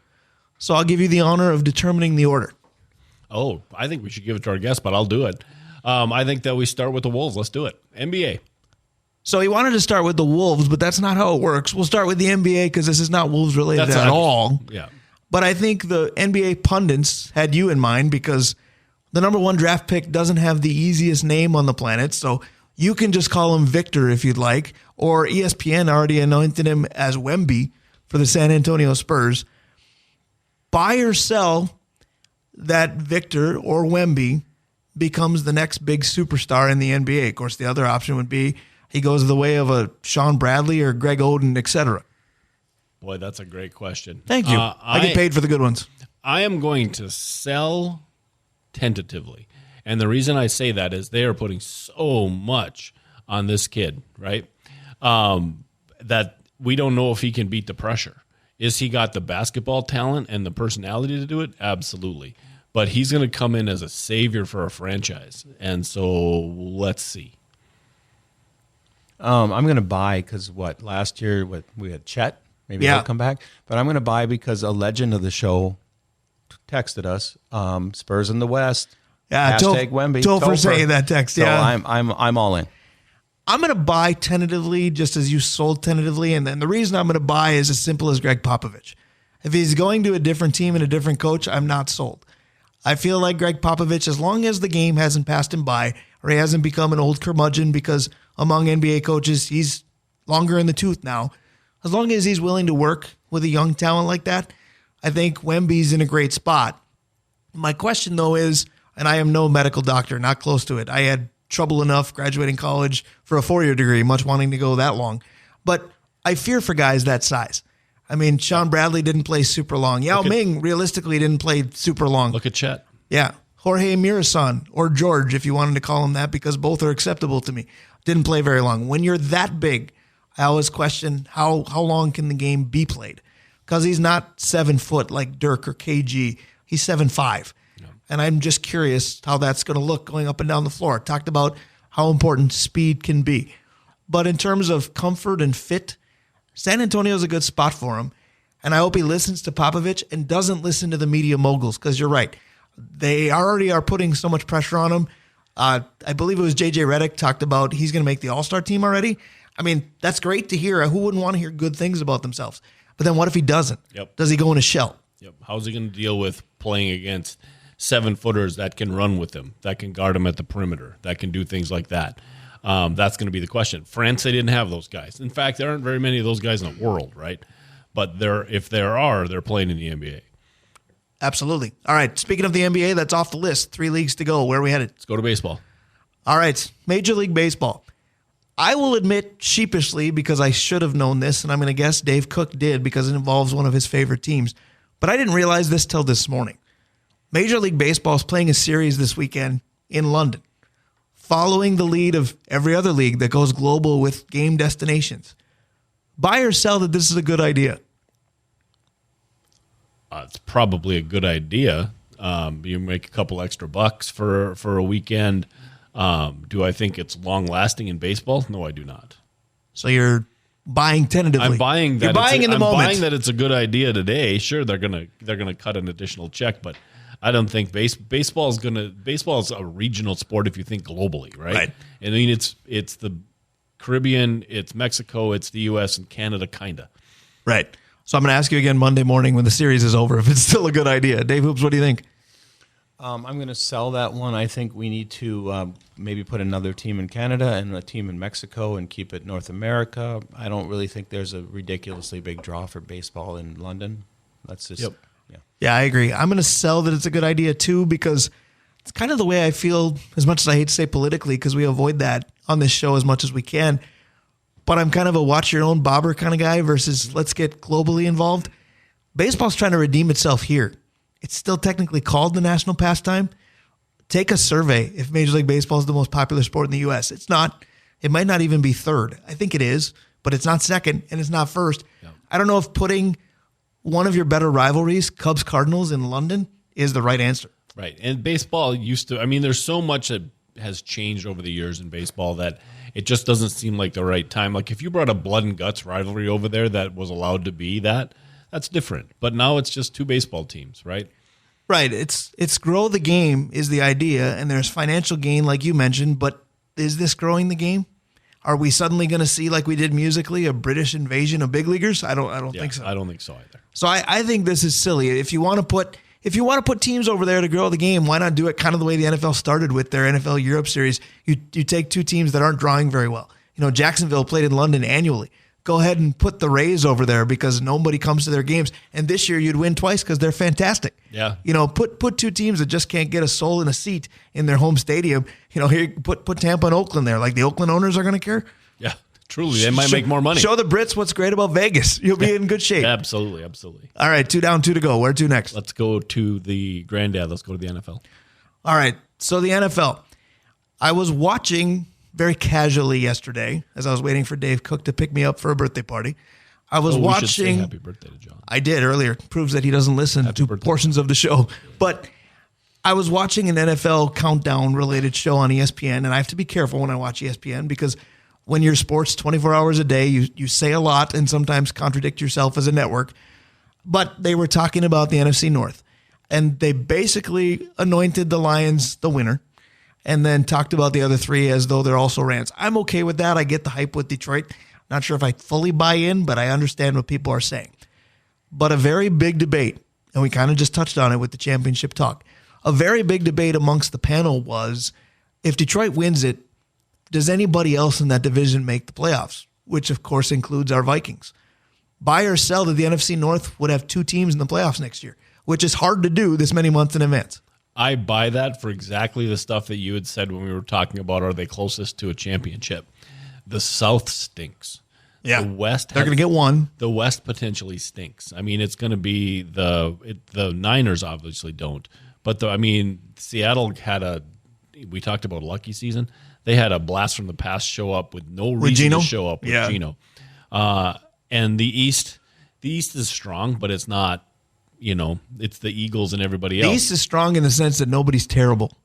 so I'll give you the honor of determining the order. Oh, I think we should give it to our guest, but I'll do it. I think that we start with the Wolves. Let's do it. NBA. So he wanted to start with the Wolves, but that's not how it works. We'll start with the NBA because this is not Wolves related at all. Yeah. But I think the NBA pundits had you in mind because the number 1 draft pick doesn't have the easiest name on the planet. So you can just call him Victor if you'd like, or ESPN already anointed him as Wemby for the San Antonio Spurs. Buy or sell that Victor or Wemby becomes the next big superstar in the NBA. Of course, the other option would be he goes the way of a Sean Bradley or Greg Oden, etc. Boy, that's a great question. Thank you. I get paid for the good ones. I am going to sell tentatively. And the reason I say that is they are putting so much on this kid, right? That we don't know if he can beat the pressure. Is he got the basketball talent and the personality to do it? Absolutely. But he's going to come in as a savior for a franchise. And so let's see. I'm going to buy because last year we had Chet. Maybe he'll come back. But I'm going to buy because a legend of the show texted us, Spurs in the West. Yeah, Wemby. Topher saying that text. So I'm all in. I'm going to buy tentatively, just as you sold tentatively. And then the reason I'm going to buy is as simple as Greg Popovich. If he's going to a different team and a different coach, I'm not sold. I feel like Greg Popovich, as long as the game hasn't passed him by or he hasn't become an old curmudgeon, because among NBA coaches, he's longer in the tooth now. As long as he's willing to work with a young talent like that, I think Wemby's in a great spot. My question, though, is, and I am no medical doctor, not close to it. I had trouble enough graduating college for a 4-year degree, much wanting to go that long. But I fear for guys that size. I mean, Sean Bradley didn't play super long. Yao Ming realistically didn't play super long. Look at Chet. Yeah. Jorge Mirasan, or George, if you wanted to call him that, because both are acceptable to me, didn't play very long. When you're that big, I always question how long can the game be played? Because he's not 7 foot like Dirk or KG. He's 7'5". Yeah. And I'm just curious how that's going to look going up and down the floor. Talked about how important speed can be. But in terms of comfort and fit, San Antonio is a good spot for him. And I hope he listens to Popovich and doesn't listen to the media moguls, because you're right. They already are putting so much pressure on him. I believe it was J.J. Redick talked about he's going to make the All-Star team already. I mean, that's great to hear. Who wouldn't want to hear good things about themselves? But then what if he doesn't? Yep. Does he go in a shell? Yep. How's he going to deal with playing against 7-footers that can run with him, that can guard him at the perimeter, that can do things like that? That's going to be the question. France, they didn't have those guys. In fact, there aren't very many of those guys in the world, right? But if there are, they're playing in the NBA. Absolutely. All right. Speaking of the NBA, that's off the list. 3 leagues to go. Where are we headed? Let's go to baseball. All right. Major League Baseball. I will admit sheepishly, because I should have known this, and I'm going to guess Dave Cook did because it involves one of his favorite teams. But I didn't realize this till this morning. Major League Baseball is playing a series this weekend in London, following the lead of every other league that goes global with game destinations. Buy or sell that this is a good idea? It's probably a good idea. You make a couple extra bucks for a weekend. Do I think it's long-lasting in baseball? No, I do not. So you're buying tentatively. I'm buying that. You're buying in the moment. I'm buying that it's a good idea today. Sure, they're gonna cut an additional check, but I don't think baseball is a regional sport if you think globally, right? Right. I mean, it's the Caribbean, it's Mexico, it's the U.S. and Canada, kinda. Right. So I'm going to ask you again Monday morning when the series is over if it's still a good idea. Dave Hoops, what do you think? I'm going to sell that one. I think we need to maybe put another team in Canada and a team in Mexico and keep it North America. I don't really think there's a ridiculously big draw for baseball in London. That's just, yeah. Yeah, I agree. I'm going to sell that it's a good idea too because it's kind of the way I feel, as much as I hate to say politically, because we avoid that on this show as much as we can. But I'm kind of a watch your own bobber kind of guy versus let's get globally involved. Baseball's trying to redeem itself here. It's still technically called the national pastime. Take a survey if Major League Baseball is the most popular sport in the U.S. It's not. It might not even be third. I think it is, but it's not second and it's not first. Yeah. I don't know if putting one of your better rivalries, Cubs-Cardinals in London, is the right answer. Right. And baseball used to, I mean, there's so much that has changed over the years in baseball that it just doesn't seem like the right time. Like if you brought a blood and guts rivalry over there that was allowed to be that's different. But now it's just two baseball teams, right? Right. It's grow the game is the idea, and there's financial gain like you mentioned, but is this growing the game? Are we suddenly going to see, like we did musically, a British invasion of big leaguers? I don't think so. I don't think so either. So I think this is silly. If you want to put teams over there to grow the game, why not do it kind of the way the NFL started with their NFL Europe series? You take two teams that aren't drawing very well. You know, Jacksonville played in London annually. Go ahead and put the Rays over there because nobody comes to their games. And this year you'd win twice because they're fantastic. Yeah. You know, put two teams that just can't get a soul in a seat in their home stadium. You know, here put Tampa and Oakland there. Like the Oakland owners are going to care. Yeah, truly. They might make more money. Show the Brits what's great about Vegas. You'll be in good shape. Absolutely. All right, 2 down, 2 to go. Where to next? Let's go to the granddad. Let's go to the NFL. All right, so the NFL. I was watching very casually yesterday as I was waiting for Dave Cook to pick me up for a birthday party. I was we watching. should say happy birthday to John. I did earlier. Proves that he doesn't listen to portions of the show. But I was watching an NFL countdown related show on ESPN, and I have to be careful when I watch ESPN because when you're sports 24 hours a day, you say a lot and sometimes contradict yourself as a network. But they were talking about the NFC North, and they basically anointed the Lions the winner and then talked about the other three as though they're also Rams. I'm okay with that. I get the hype with Detroit. Not sure if I fully buy in, but I understand what people are saying. But a very big debate, and we kind of just touched on it with the championship talk, a very big debate amongst the panel was, if Detroit wins it, does anybody else in that division make the playoffs? Which, of course, includes our Vikings. Buy or sell that the NFC North would have two teams in the playoffs next year, which is hard to do this many months in advance. I buy that for exactly the stuff that you had said when we were talking about are they closest to a championship. The South stinks. Yeah, the West. They're going to get one. The West potentially stinks. I mean, it's going to be the Niners obviously don't, but Seattle had we talked about a lucky season. They had a blast from the past show up with no reason to show up with Geno. And the East is strong, but it's not. It's the Eagles and everybody else. The East is strong in the sense that nobody's terrible.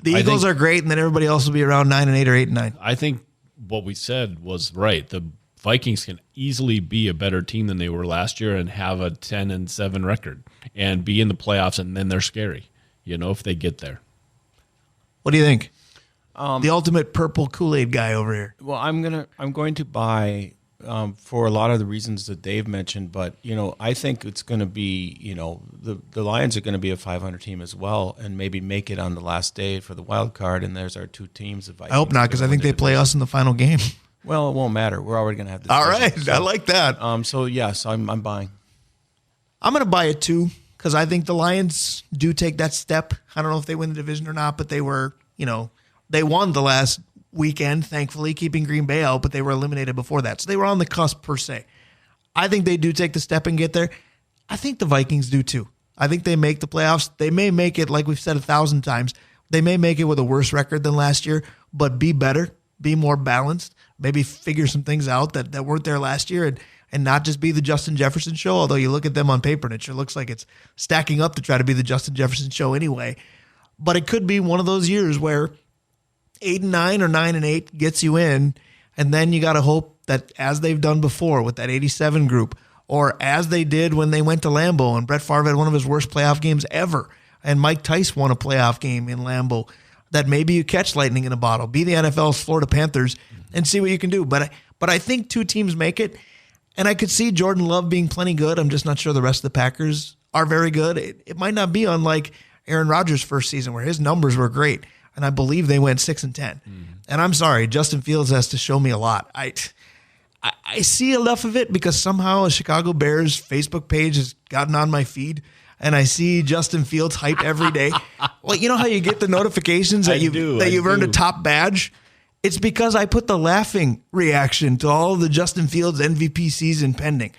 The Eagles are great, and then everybody else will be around 9-8 or 8-9. I think what we said was right. The Vikings can easily be a better team than they were last year and have a 10-7 record and be in the playoffs, and then they're scary, if they get there. What do you think? The ultimate purple Kool-Aid guy over here. Well, I'm going to buy for a lot of the reasons that Dave mentioned, but I think it's going to be the Lions are going to be a 500 team as well, and maybe make it on the last day for the wild card. And there's our two teams. The Vikings. I hope not, because I think they play us in the final game. Well, it won't matter. We're already going to have the all right. So, I like that. So yes, I'm buying. I'm going to buy it too, because I think the Lions do take that step. I don't know if they win the division or not, but they were they won the last weekend, thankfully, keeping Green Bay out, but they were eliminated before that. So they were on the cusp, per se. I think they do take the step and get there. I think the Vikings do, too. I think they make the playoffs. They may make it, like we've said 1,000 times, they may make it with a worse record than last year, but be better, be more balanced, maybe figure some things out that weren't there last year and not just be the Justin Jefferson show, although you look at them on paper and it sure looks like it's stacking up to try to be the Justin Jefferson show anyway. But it could be one of those years where 8-9 or 9-8 gets you in, and then you got to hope that as they've done before with that 87 group, or as they did when they went to Lambeau and Brett Favre had one of his worst playoff games ever, and Mike Tice won a playoff game in Lambeau, that maybe you catch lightning in a bottle, be the NFL's Florida Panthers, and see what you can do. But I think 2 teams make it, and I could see Jordan Love being plenty good. I'm just not sure the rest of the Packers are very good. It might not be unlike Aaron Rodgers' first season where his numbers were great, and I believe they went 6-10. And I'm sorry, Justin Fields has to show me a lot. I see enough of it because somehow a Chicago Bears Facebook page has gotten on my feed, and I see Justin Fields hype every day. Well, you know how you get the notifications that you've earned a top badge? It's because I put the laughing reaction to all the Justin Fields MVP season pending.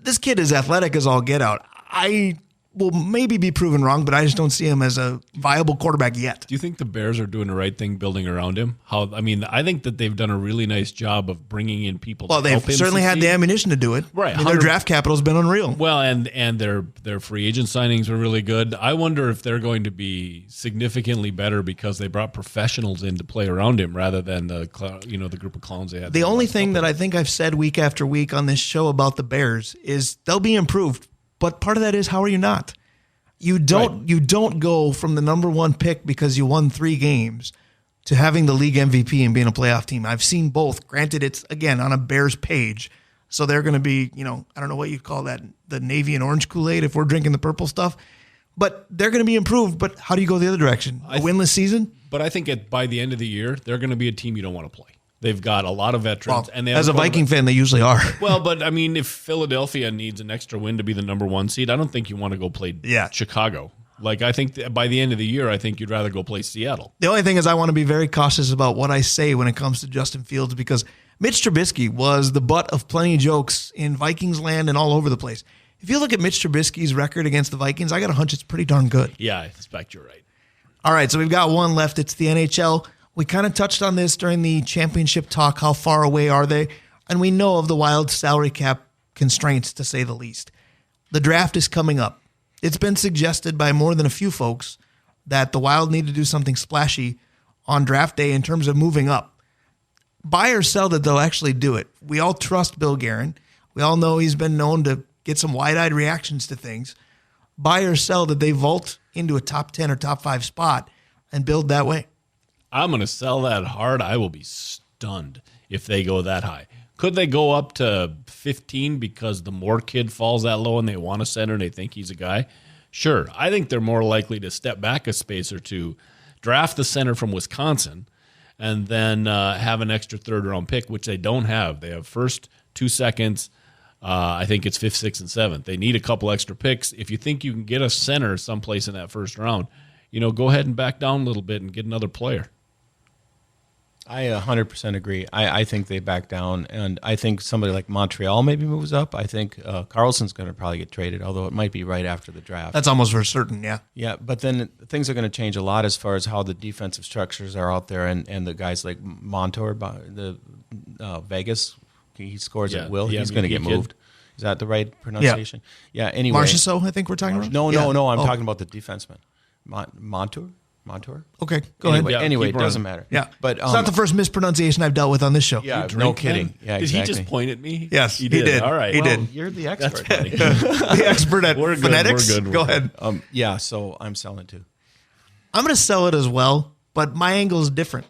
This kid is athletic as all get out. I will maybe be proven wrong, but I just don't see him as a viable quarterback yet. Do you think the Bears are doing the right thing building around him? I think that they've done a really nice job of bringing in people to help him. Well, they've certainly had the ammunition to do it. Right. Their draft capital has been unreal. Well, and their free agent signings were really good. I wonder if they're going to be significantly better because they brought professionals in to play around him rather than the group of clowns they had. The only thing that I think I've said week after week on this show about the Bears is they'll be improved. But part of that is, how are you not? You don't go from the number 1 pick because you won 3 games to having the league MVP and being a playoff team. I've seen both. Granted, it's, again, on a Bears page. So they're going to be, I don't know what you'd call that, the navy and orange Kool-Aid if we're drinking the purple stuff. But they're going to be improved. But how do you go the other direction? A winless season? But I think by the end of the year, they're going to be a team you don't want to play. They've got a lot of veterans. Well, as a Viking fan, they usually are. Well, but I mean, if Philadelphia needs an extra win to be the number 1 seed, I don't think you want to go play Chicago. Like, I think by the end of the year, I think you'd rather go play Seattle. The only thing is I want to be very cautious about what I say when it comes to Justin Fields because Mitch Trubisky was the butt of plenty of jokes in Vikings land and all over the place. If you look at Mitch Trubisky's record against the Vikings, I got a hunch it's pretty darn good. Yeah, I suspect you're right. All right, so we've got one left. It's the NHL. We kind of touched on this during the championship talk. How far away are they? And we know of the Wild salary cap constraints, to say the least. The draft is coming up. It's been suggested by more than a few folks that the Wild need to do something splashy on draft day in terms of moving up. Buy or sell that they'll actually do it. We all trust Bill Guerin. We all know he's been known to get some wide-eyed reactions to things. Buy or sell that they vault into a top 10 or top 5 spot and build that way. I'm going to sell that hard. I will be stunned if they go that high. Could they go up to 15 because the Moore kid falls that low and they want a center and they think he's a guy? Sure. I think they're more likely to step back a space or two, draft the center from Wisconsin, and then have an extra 3rd-round pick, which they don't have. They have first, 2 seconds. I think it's 5th, 6th, and 7th. They need a couple extra picks. If you think you can get a center someplace in that first round, go ahead and back down a little bit and get another player. I 100% agree. I think they back down, and I think somebody like Montreal maybe moves up. I think Carlson's going to probably get traded, although it might be right after the draft. That's almost for certain, yeah. Yeah, but then things are going to change a lot as far as how the defensive structures are out there, and the guys like Montour, the Vegas, he scores at will. He's going to get moved. Is that the right pronunciation? Yeah. Anyway, Marchessault, I think we're talking about. No. I'm talking about the defenseman, Montour. Okay, go ahead. Anyway, it doesn't matter. Yeah, but it's not the first mispronunciation I've dealt with on this show. Yeah, no kidding. Yeah, did exactly. he just point at me? Yes, he did. All right, he did. You're the expert. The expert at phonetics. We're good. Go ahead. Yeah, so I'm selling too. I'm going to sell it as well, but my angle is different.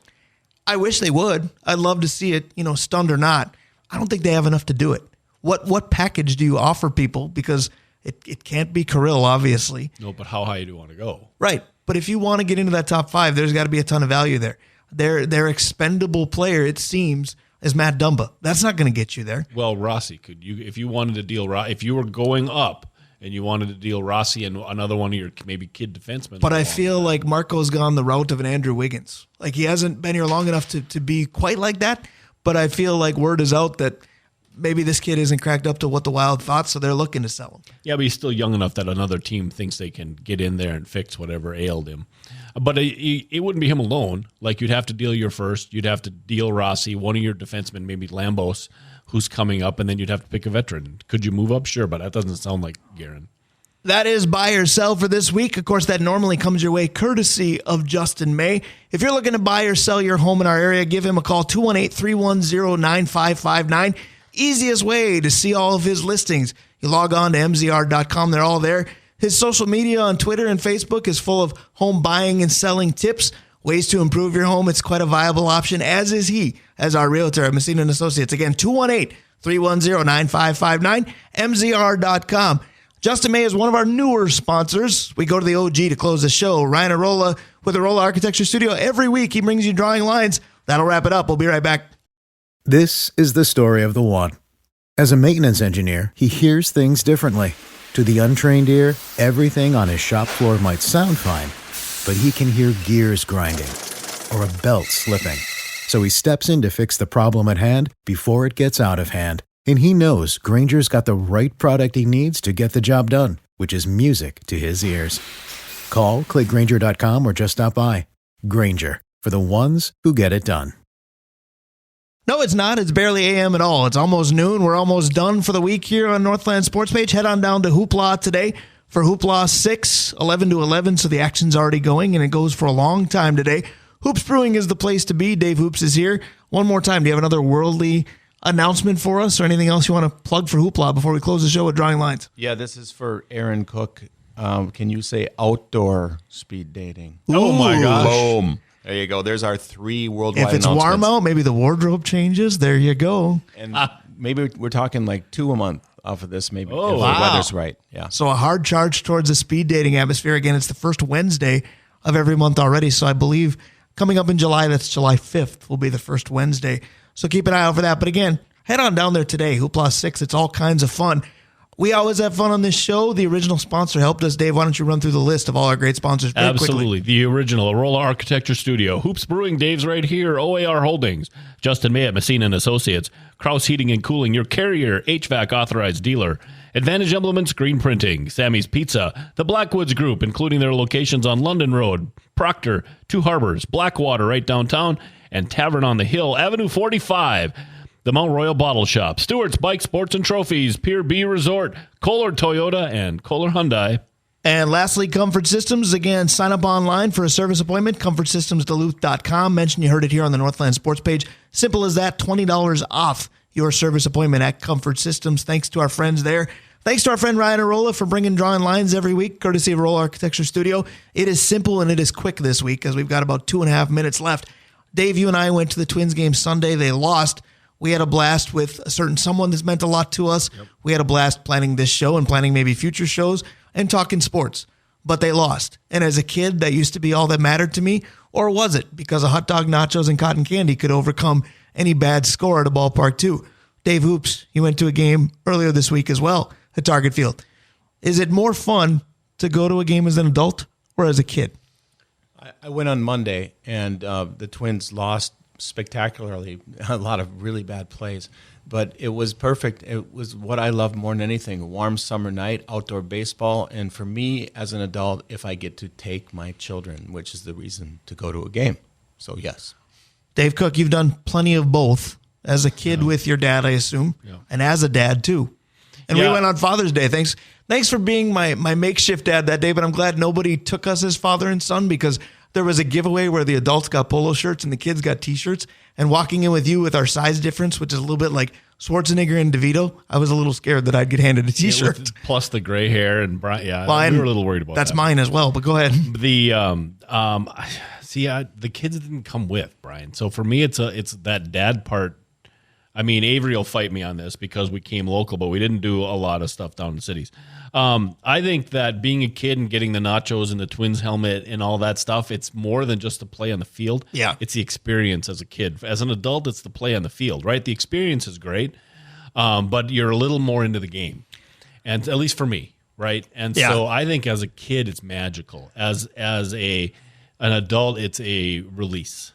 I wish they would. I'd love to see it, stunned or not. I don't think they have enough to do it. What package do you offer people? Because it can't be Kirill, obviously. No, but how high do you want to go? Right. But if you want to get into that top 5, there's got to be a ton of value there. Their expendable player, it seems, is Matt Dumba. That's not going to get you there. Well, Rossi, if you wanted to deal, if you were going up and you wanted to deal Rossi and another one of your maybe kid defensemen. But I feel like Marco's gone the route of an Andrew Wiggins. Like he hasn't been here long enough to be quite like that. But I feel like word is out that maybe this kid isn't cracked up to what the Wild thought, so they're looking to sell him. Yeah, but he's still young enough that another team thinks they can get in there and fix whatever ailed him. But it wouldn't be him alone. Like, you'd have to deal your first. You'd have to deal Rossi, one of your defensemen, maybe Lambos, who's coming up, and then you'd have to pick a veteran. Could you move up? Sure, but that doesn't sound like Guerin. That is buy or sell for this week. Of course, that normally comes your way courtesy of Justin May. If you're looking to buy or sell your home in our area, give him a call, 218-310-9559. Easiest way to see all of his listings. You log on to mzr.com. They're all there. His social media on Twitter and Facebook is full of home buying and selling tips, ways to improve your home. It's quite a viable option, as is he, as our realtor at Messina & Associates. Again, 218-310-9559, mzr.com. Justin May is one of our newer sponsors. We go to the OG to close the show. Ryan Arola with Arola Architecture Studio. Every week he brings you drawing lines. That'll wrap it up. We'll be right back. This is the story of the one. As a maintenance engineer, he hears things differently. To the untrained ear, everything on his shop floor might sound fine, but he can hear gears grinding or a belt slipping. So he steps in to fix the problem at hand before it gets out of hand. And he knows Grainger's got the right product he needs to get the job done, which is music to his ears. Call, click Grainger.com, or just stop by. Grainger, for the ones who get it done. No, it's not. It's barely AM at all. It's almost noon. We're almost done for the week here on Northland Sports Page. Head on down to Hoopla today for Hoopla 6, 11 to 11, so the action's already going, and it goes for a long time today. Hoops Brewing is the place to be. Dave Hoops is here. One more time, do you have another worldly announcement for us or anything else you want to plug for Hoopla before we close the show with drawing lines? Yeah, this is for Aaron Cook. Can you say outdoor speed dating? Oh my gosh. Boom. There you go. There's our 3 worldwide If it's announcements. warm out, maybe the wardrobe changes. There you go. And maybe we're talking like 2 a month off of this, maybe, Oh, if wow. the weather's right. Yeah. So a hard charge towards the speed dating atmosphere. Again, it's the first Wednesday of every month already. So I believe coming up in July, that's July 5th, will be the first Wednesday. So keep an eye out for that. But again, head on down there today, Hoopla 6. It's all kinds of fun. We always have fun on this show. The original sponsor helped us. Dave, why don't you run through the list of all our great sponsors very Absolutely. quickly? The original Arola Architecture Studio. Hoops Brewing, Dave's right here. OAR Holdings. Justin May at Messina & Associates. Kraus Heating and Cooling, your Carrier HVAC authorized dealer. Advantage Implement Screen Printing. Sammy's Pizza. The Blackwoods Group, including their locations on London Road, Proctor, Two Harbors, Blackwater right downtown, and Tavern on the Hill, Avenue 45. The Mount Royal Bottle Shop, Stewart's Bike Sports and Trophies, Pier B Resort, Kohler Toyota, and Kohler Hyundai. And lastly, Comfort Systems. Again, sign up online for a service appointment, comfortsystemsduluth.com. Mention you heard it here on the Northland Sports Page. Simple as that, $20 off your service appointment at Comfort Systems. Thanks to our friends there. Thanks to our friend Ryan Arola for bringing drawing lines every week, courtesy of Arola Architecture Studio. It is simple and it is quick this week, as we've got about 2.5 minutes left. Dave, you and I went to the Twins game Sunday. They lost. We had a blast with a certain someone that's meant a lot to us. Yep. We had a blast planning this show and planning maybe future shows and talking sports. But they lost. And as a kid, that used to be all that mattered to me. Or was it? Because a hot dog, nachos, and cotton candy could overcome any bad score at a ballpark too. Dave Hoops, you went to a game earlier this week as well at Target Field. Is it more fun to go to a game as an adult or as a kid? I went on Monday, and the Twins lost spectacularly, a lot of really bad plays, but it was perfect. It was what I love more than anything: a warm summer night, outdoor baseball, and for me as an adult, if I get to take my children, which is the reason to go to a game. So yes. Dave Cook, you've done plenty of both as a kid with your dad, I assume, and as a dad too. And we went on Father's Day. Thanks for being my makeshift dad that day, but I'm glad nobody took us as father and son, because there was a giveaway where the adults got polo shirts and the kids got T-shirts. And walking in with you with our size difference, which is a little bit like Schwarzenegger and DeVito, I was a little scared that I'd get handed a T-shirt. Yeah, plus the gray hair and Brian. Yeah, Mine, we were a little worried about that. That's mine as well, but go ahead. The the kids didn't come with, Brian. So for me, it's that dad part. I mean, Avery will fight me on this because we came local, but we didn't do a lot of stuff down in cities. I think that being a kid and getting the nachos and the Twins helmet and all that stuff, it's more than just the play on the field. Yeah. It's the experience as a kid. As an adult, it's the play on the field, right? The experience is great, but you're a little more into the game, and at least for me, right? And so I think as a kid, it's magical. As an adult, it's a release.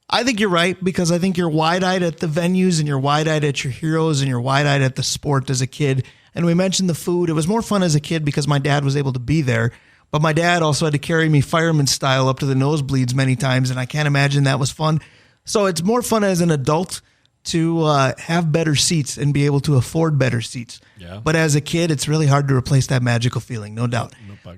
I think you're right, because I think you're wide-eyed at the venues and you're wide-eyed at your heroes and you're wide-eyed at the sport as a kid. And we mentioned the food. It was more fun as a kid because my dad was able to be there. But my dad also had to carry me fireman style up to the nosebleeds many times, and I can't imagine that was fun. So it's more fun as an adult to have better seats and be able to afford better seats. Yeah. But as a kid, it's really hard to replace that magical feeling, no doubt.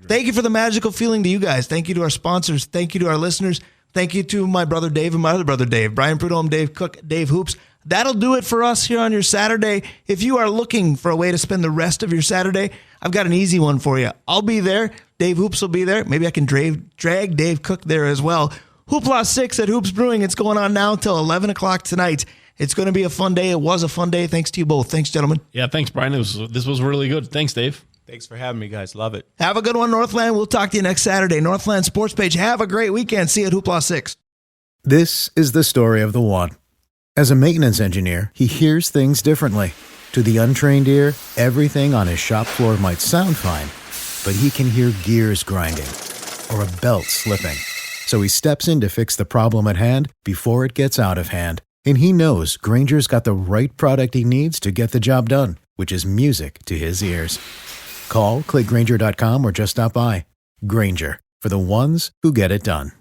Thank you for the magical feeling to you guys. Thank you to our sponsors. Thank you to our listeners. Thank you to my brother Dave and my other brother Dave, Brian Prudhomme, Dave Cook, Dave Hoops. That'll do it for us here on your Saturday. If you are looking for a way to spend the rest of your Saturday, I've got an easy one for you. I'll be there. Dave Hoops will be there. Maybe I can drag Dave Cook there as well. Hoopla 6 at Hoops Brewing. It's going on now till 11 o'clock tonight. It's going to be a fun day. It was a fun day. Thanks to you both. Thanks, gentlemen. Yeah, thanks, Brian. This was really good. Thanks, Dave. Thanks for having me, guys. Love it. Have a good one, Northland. We'll talk to you next Saturday. Northland Sports Page. Have a great weekend. See you at Hoopla 6. This is the story of the one. As a maintenance engineer, he hears things differently. To the untrained ear, everything on his shop floor might sound fine, but he can hear gears grinding or a belt slipping. So he steps in to fix the problem at hand before it gets out of hand. And he knows Grainger's got the right product he needs to get the job done, which is music to his ears. Call, click Grainger.com, or just stop by. Grainger, for the ones who get it done.